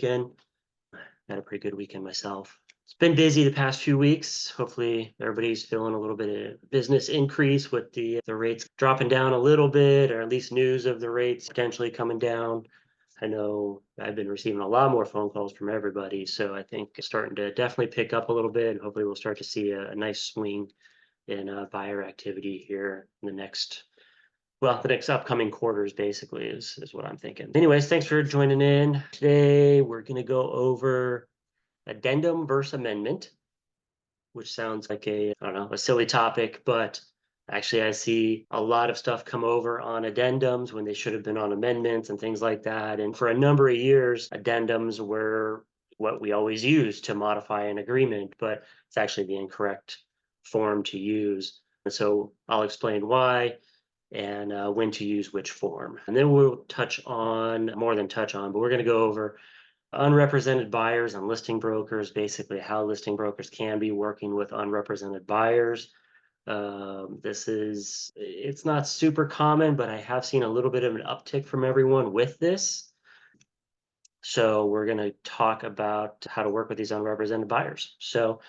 weekend. Had a pretty good weekend myself. It's been busy the past few weeks. Hopefully everybody's feeling a little bit of business increase with the rates dropping down a little bit, or at least news of the rates potentially coming down. I know I've been receiving a lot more phone calls from everybody, so I think it's starting to definitely pick up a little bit. And hopefully we'll start to see a nice swing in buyer activity here in the next upcoming quarters, basically, is what I'm thinking. Anyways, thanks for joining in. Today, we're going to go over addendum versus amendment, which sounds like I don't know, a silly topic, but actually I see a lot of stuff come over on addendums when they should have been on amendments and things like that. And for a number of years, addendums were what we always use to modify an agreement, but it's actually the incorrect form to use. And so I'll explain why and when to use which form. And then we'll touch on, more than touch on, but we're going to go over unrepresented buyers and listing brokers, basically how listing brokers can be working with unrepresented buyers. It's not super common, but I have seen a little bit of an uptick from everyone with this. So we're going to talk about how to work with these unrepresented buyers. So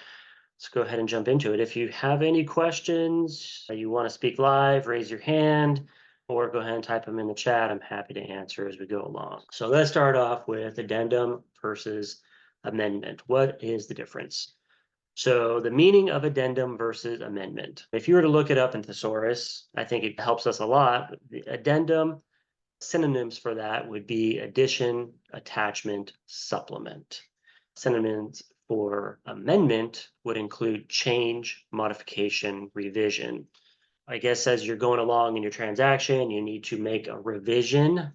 let's go ahead and jump into it. If you have any questions, you want to speak live, raise your hand, or go ahead and type them in the chat. I'm happy to answer as we go along. So let's start off with addendum versus amendment. What is the difference? So the meaning of addendum versus amendment. If you were to look it up in thesaurus, I think it helps us a lot. The addendum, synonyms for that would be addition, attachment, supplement. Synonyms for amendment would include change, modification, revision. I guess as you're going along in your transaction, you need to make a revision.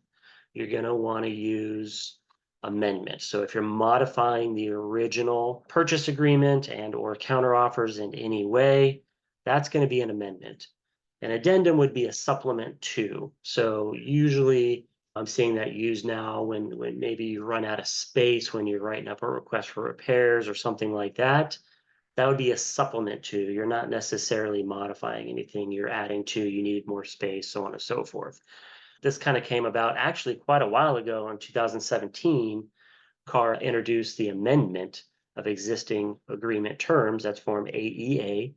You're going to want to use amendment. So if you're modifying the original purchase agreement and or counteroffers in any way, that's going to be an amendment. An addendum would be a supplement to. So usually I'm seeing that used now when maybe you run out of space when you're writing up a request for repairs or something like that. That would be a supplement to. You're not necessarily modifying anything. You're adding to, you need more space, so on and so forth. This kind of came about actually quite a while ago in 2017. CAR introduced the amendment of existing agreement terms. That's Form AEA.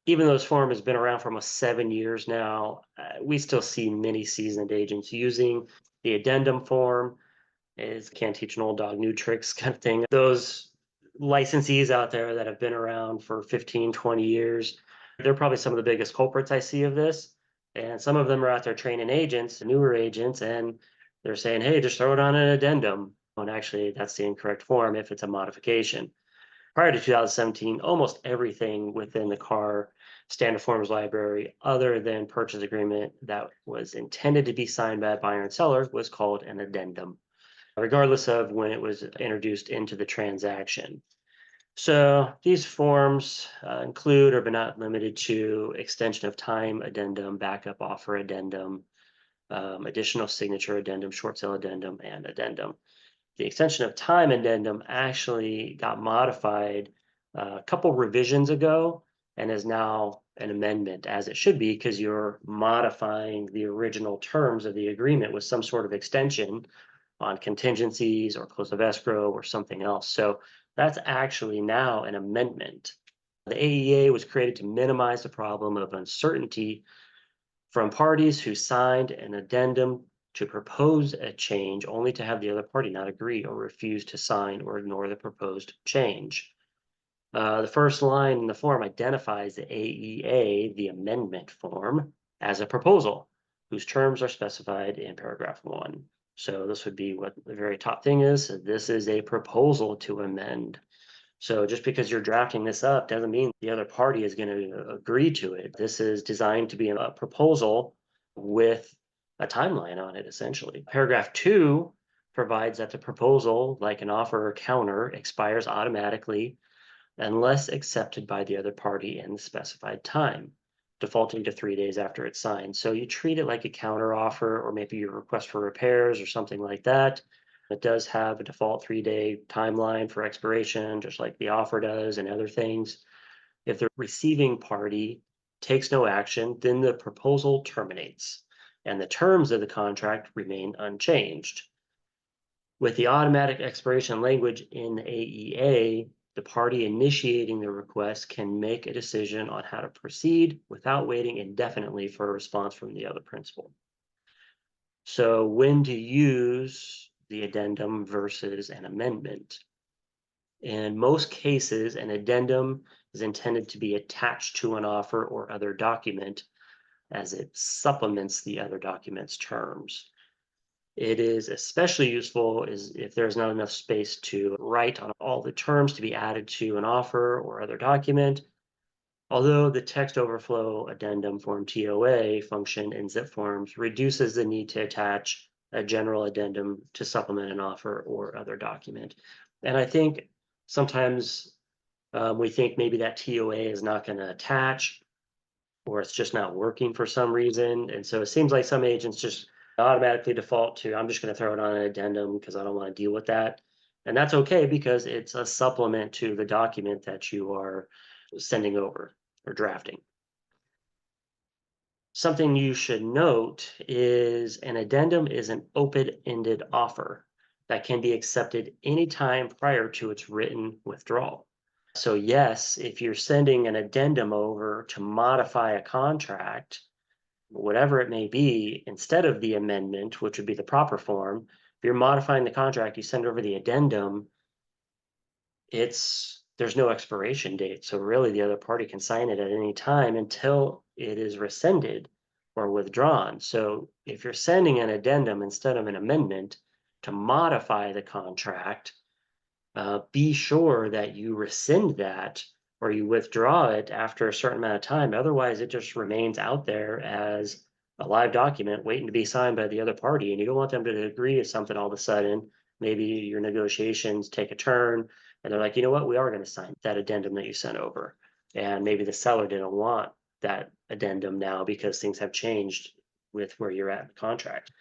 Even though this form has been around for almost 7 years now, we still see many seasoned agents using the addendum form. Is can't teach an old dog new tricks kind of thing. Those licensees out there that have been around for 15, 20 years, they're probably some of the biggest culprits I see of this. And some of them are out there training agents, newer agents, and they're saying, hey, just throw it on an addendum. And actually, that's the incorrect form if it's a modification. Prior to 2017, almost everything within the CAR standard forms library, other than purchase agreement that was intended to be signed by a buyer and seller, was called an addendum, regardless of when it was introduced into the transaction. So these forms include, or but not limited to, extension of time addendum, backup offer addendum, additional signature addendum, short sale addendum, and addendum. The extension of time addendum actually got modified a couple revisions ago and is now an amendment, as it should be, because you're modifying the original terms of the agreement with some sort of extension on contingencies or close of escrow or something else. So that's actually now an amendment. The AEA was created to minimize the problem of uncertainty from parties who signed an addendum to propose a change only to have the other party not agree or refuse to sign or ignore the proposed change. The first line in the form identifies the AEA, the amendment form, as a proposal whose terms are specified in paragraph 1. So this would be what the very top thing is. This is a proposal to amend. So just because you're drafting this up doesn't mean the other party is going to agree to it. This is designed to be a proposal with a timeline on it, essentially. Paragraph 2 provides that the proposal, like an offer or counter, expires automatically unless accepted by the other party in the specified time, defaulting to 3 days after it's signed. So you treat it like a counter offer, or maybe your request for repairs or something like that. It does have a default 3-day timeline for expiration, just like the offer does and other things. If the receiving party takes no action, then the proposal terminates and the terms of the contract remain unchanged. With the automatic expiration language in the AEA, the party initiating the request can make a decision on how to proceed without waiting indefinitely for a response from the other principal. So when to use the addendum versus an amendment? In most cases, an addendum is intended to be attached to an offer or other document as it supplements the other document's terms. It is especially useful is if there's not enough space to write on all the terms to be added to an offer or other document. Although the text overflow addendum form TOA function in zip forms reduces the need to attach a general addendum to supplement an offer or other document. And I think sometimes we think maybe that TOA is not going to attach or it's just not working for some reason. And so it seems like some agents just automatically default to, I'm just going to throw it on an addendum because I don't want to deal with that. And that's okay because it's a supplement to the document that you are sending over or drafting. Something you should note is an addendum is an open-ended offer that can be accepted anytime prior to its written withdrawal. So yes, if you're sending an addendum over to modify a contract, whatever it may be, instead of the amendment, which would be the proper form, if you're modifying the contract, you send over the addendum, there's no expiration date. So really the other party can sign it at any time until it is rescinded or withdrawn. So if you're sending an addendum instead of an amendment to modify the contract, be sure that you rescind that or you withdraw it after a certain amount of time. Otherwise, it just remains out there as a live document waiting to be signed by the other party. And you don't want them to agree to something all of a sudden. Maybe your negotiations take a turn and they're like, you know what, we are going to sign that addendum that you sent over. And maybe the seller didn't want that addendum now because things have changed with where you're at in the contract.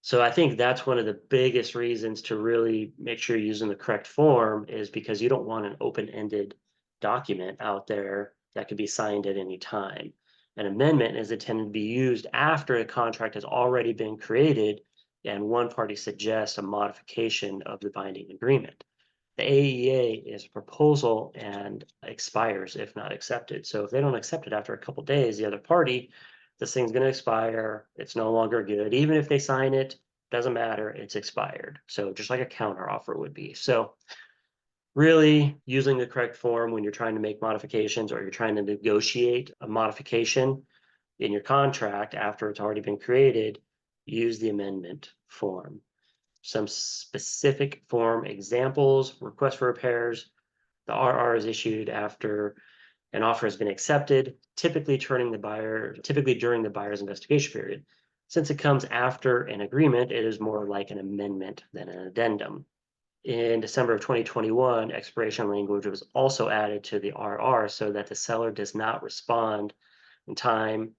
So I think that's one of the biggest reasons to really make sure you're using the correct form is because you don't want an open-ended document out there that could be signed at any time. An amendment is intended to be used after a contract has already been created and one party suggests a modification of the binding agreement. The AEA is a proposal and expires if not accepted. So if they don't accept it after a couple days, the other party, this thing's going to expire. It's no longer good. Even if they sign it, doesn't matter. It's expired. So just like a counter offer would be. So really using the correct form when you're trying to make modifications or you're trying to negotiate a modification in your contract after it's already been created, use the amendment form. Some specific form examples: request for repairs. The RR is issued after an offer has been accepted, typically during the buyer's investigation period. Since it comes after an agreement, it is more like an amendment than an addendum. In December of 2021, expiration language was also added to the RR so that the seller does not respond in time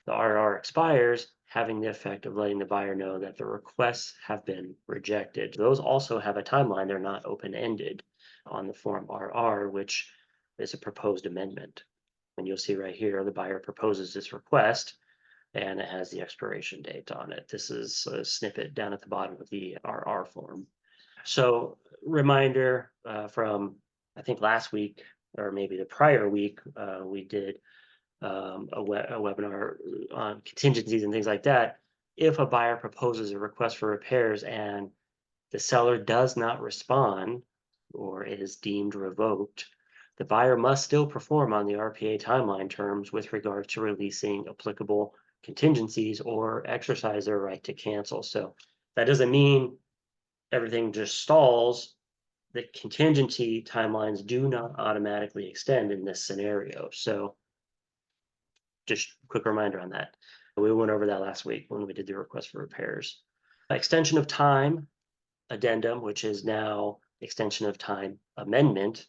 the RR expires, having the effect of letting the buyer know that the requests have been rejected. Those also have a timeline. They're not open-ended on the form RR, which is a proposed amendment. And you'll see right here, the buyer proposes this request and it has the expiration date on it. This is a snippet down at the bottom of the RR form. So reminder from, I think last week, or maybe the prior week, we did a webinar on contingencies and things like that. If a buyer proposes a request for repairs and the seller does not respond or it is deemed revoked, the buyer must still perform on the RPA timeline terms with regard to releasing applicable contingencies or exercise their right to cancel. So that doesn't mean everything just stalls. The contingency timelines do not automatically extend in this scenario. So just quick reminder on that. We went over that last week when we did the request for repairs. Extension of time addendum, which is now extension of time amendment.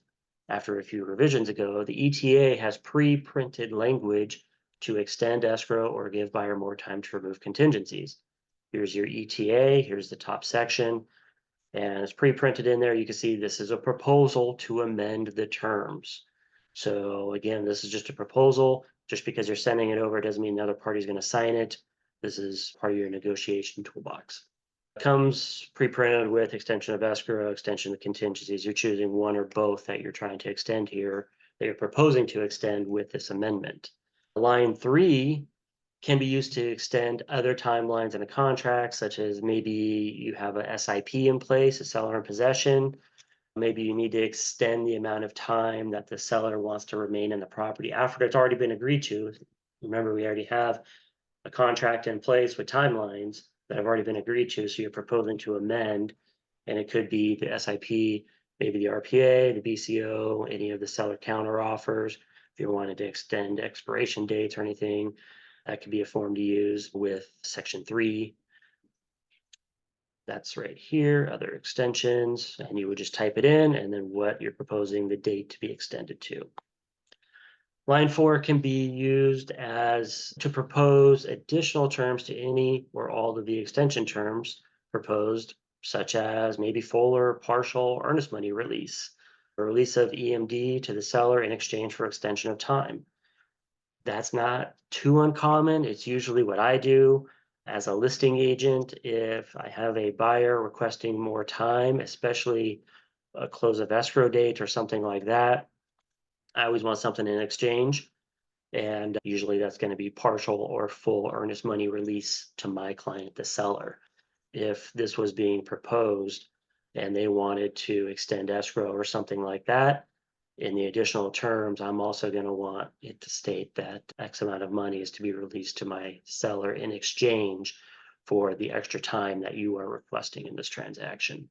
After a few revisions ago, the ETA has pre-printed language to extend escrow or give buyer more time to remove contingencies. Here's your ETA, here's the top section, and it's pre-printed in there. You can see this is a proposal to amend the terms. So again, this is just a proposal. Just because you're sending it over doesn't mean the other party is going to sign it. This is part of your negotiation toolbox. Comes pre-printed with extension of escrow, extension of contingencies. You're choosing one or both that you're trying to extend here, that you're proposing to extend with this amendment. Line 3 can be used to extend other timelines in a contract, such as maybe you have a SIP in place, a seller in possession. Maybe you need to extend the amount of time that the seller wants to remain in the property after it's already been agreed to. Remember, we already have a contract in place with timelines that have already been agreed to, so you're proposing to amend, and it could be the SIP, maybe the RPA, the BCO, any of the seller counter offers. If you wanted to extend expiration dates or anything, that could be a form to use with Section 3. That's right here, other extensions, and you would just type it in and then what you're proposing the date to be extended to. Line 4 can be used as to propose additional terms to any or all of the extension terms proposed, such as maybe full or partial earnest money release, or release of EMD to the seller in exchange for extension of time. That's not too uncommon. It's usually what I do as a listing agent. If I have a buyer requesting more time, especially a close of escrow date or something like that, I always want something in exchange. And usually that's going to be partial or full earnest money release to my client, the seller. If this was being proposed and they wanted to extend escrow or something like that, in the additional terms, I'm also going to want it to state that X amount of money is to be released to my seller in exchange for the extra time that you are requesting in this transaction.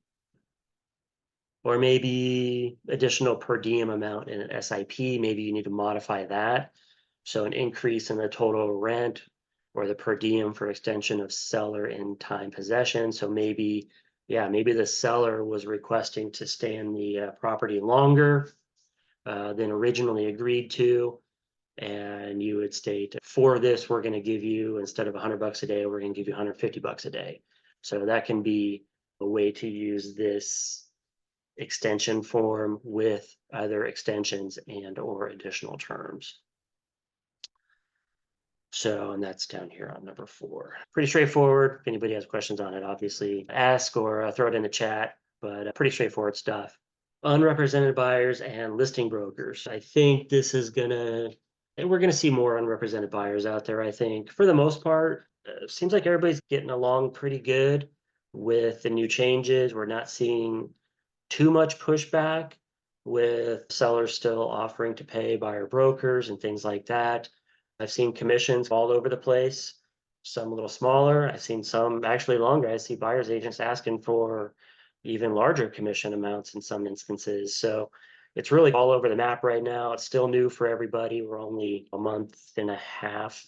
Or maybe additional per diem amount in an SIP, maybe you need to modify that. So an increase in the total rent or the per diem for extension of seller in time possession. So maybe, maybe the seller was requesting to stay in the property longer than originally agreed to. And you would state, for this, we're going to give you, instead of $100 a day, we're going to give you $150 a day. So that can be a way to use this extension form with either extensions and or additional terms. So, and that's down here on number 4. Pretty straightforward. If anybody has questions on it, obviously ask or throw it in the chat, but pretty straightforward stuff. Unrepresented buyers and listing brokers. I think this is we're gonna see more unrepresented buyers out there, I think. For the most part, seems like everybody's getting along pretty good with the new changes. We're not seeing too much pushback with sellers still offering to pay buyer brokers and things like that. I've seen commissions all over the place, some a little smaller. I've seen some actually longer. I see buyers agents asking for even larger commission amounts in some instances. So it's really all over the map right now. It's still new for everybody. We're only a month and a half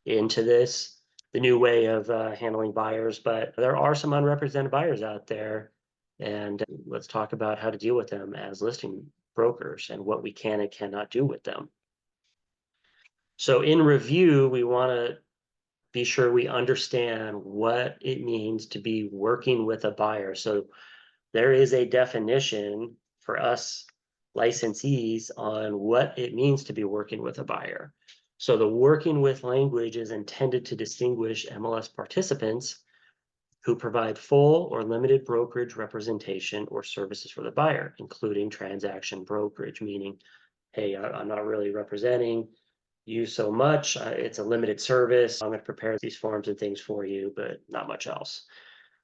into this, the new way of handling buyers, but there are some unrepresented buyers out there. And let's talk about how to deal with them as listing brokers and what we can and cannot do with them. So in review, we want to be sure we understand what it means to be working with a buyer. So there is a definition for us licensees on what it means to be working with a buyer. So the working with language is intended to distinguish MLS participants who provide full or limited brokerage representation or services for the buyer, including transaction brokerage, meaning, hey, I'm not really representing you so much. It's a limited service. I'm going to prepare these forms and things for you, but not much else.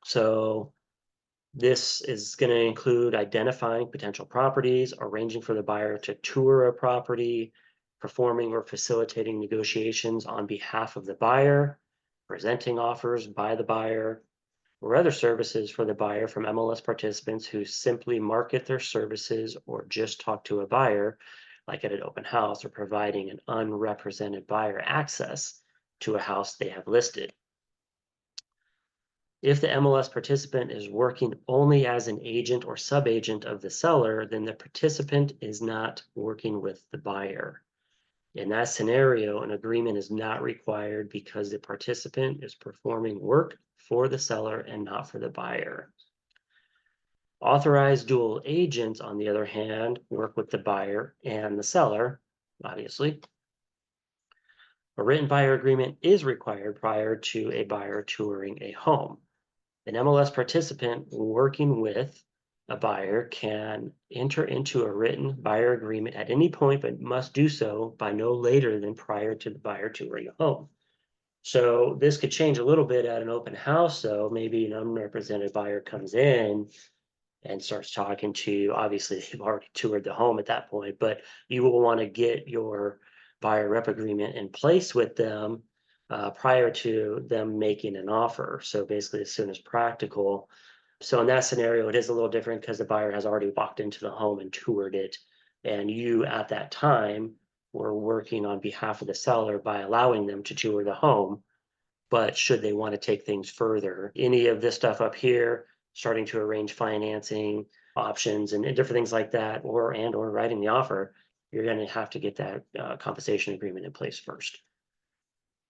So this is going to include identifying potential properties, arranging for the buyer to tour a property, performing or facilitating negotiations on behalf of the buyer, presenting offers by the buyer, or other services for the buyer from MLS participants who simply market their services or just talk to a buyer, like at an open house, or providing an unrepresented buyer access to a house they have listed. If the MLS participant is working only as an agent or sub-agent of the seller, then the participant is not working with the buyer. In that scenario, an agreement is not required because the participant is performing work for the seller and not for the buyer. Authorized dual agents, on the other hand, work with the buyer and the seller, obviously. A written buyer agreement is required prior to a buyer touring a home. An MLS participant working with a buyer can enter into a written buyer agreement at any point, but must do so by no later than prior to the buyer touring a home. So this could change a little bit at an open house. So maybe an unrepresented buyer comes in and starts talking to you. Obviously, they've already toured the home at that point, but you will want to get your buyer rep agreement in place with them prior to them making an offer. So basically, as soon as practical. So in that scenario, it is a little different because the buyer has already walked into the home and toured it. And you at that time were working on behalf of the seller by allowing them to tour the home. But should they want to take things further, any of this stuff up here, starting to arrange financing options and different things like that, or writing the offer, you're going to have to get that compensation agreement in place first.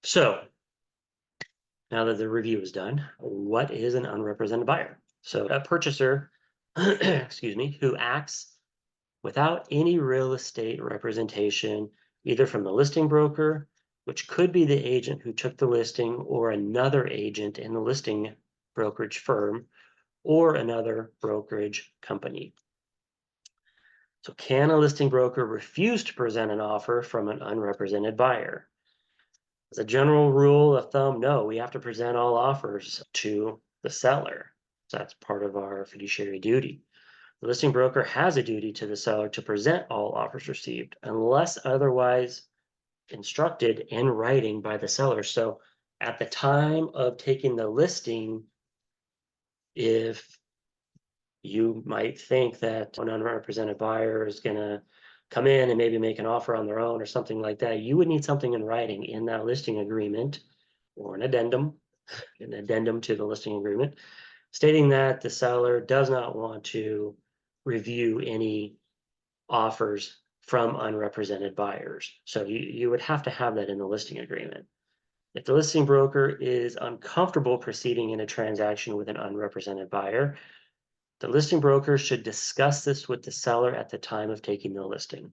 So now that the review is done, what is an unrepresented buyer? So a purchaser, excuse me, who acts without any real estate representation, either from the listing broker, which could be the agent who took the listing, or another agent in the listing brokerage firm, or another brokerage company. So can a listing broker refuse to present an offer from an unrepresented buyer? As a general rule of thumb, no, we have to present all offers to the seller. So that's part of our fiduciary duty. The listing broker has a duty to the seller to present all offers received unless otherwise instructed in writing by the seller. So at the time of taking the listing, if you might think that an unrepresented buyer is going to come in and maybe make an offer on their own or something like that, you would need something in writing in that listing agreement or an addendum to the listing agreement, stating that the seller does not want to review any offers from unrepresented buyers. So you would have to have that in the listing agreement. If the listing broker is uncomfortable proceeding in a transaction with an unrepresented buyer, the listing broker should discuss this with the seller at the time of taking the listing.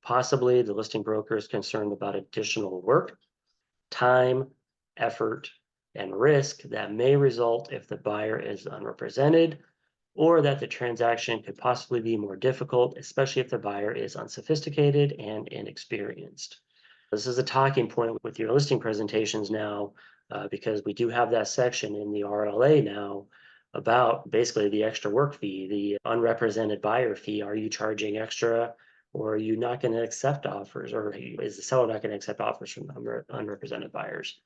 Possibly the listing broker is concerned about additional work, time, effort, and risk that may result if the buyer is unrepresented, or that the transaction could possibly be more difficult, especially if the buyer is unsophisticated and inexperienced. This is a talking point with your listing presentations now, because we do have that section in the RLA now about basically the extra work fee, the unrepresented buyer fee. Are you charging extra, or are you not going to accept offers, or is the seller not going to accept offers from unrepresented buyers?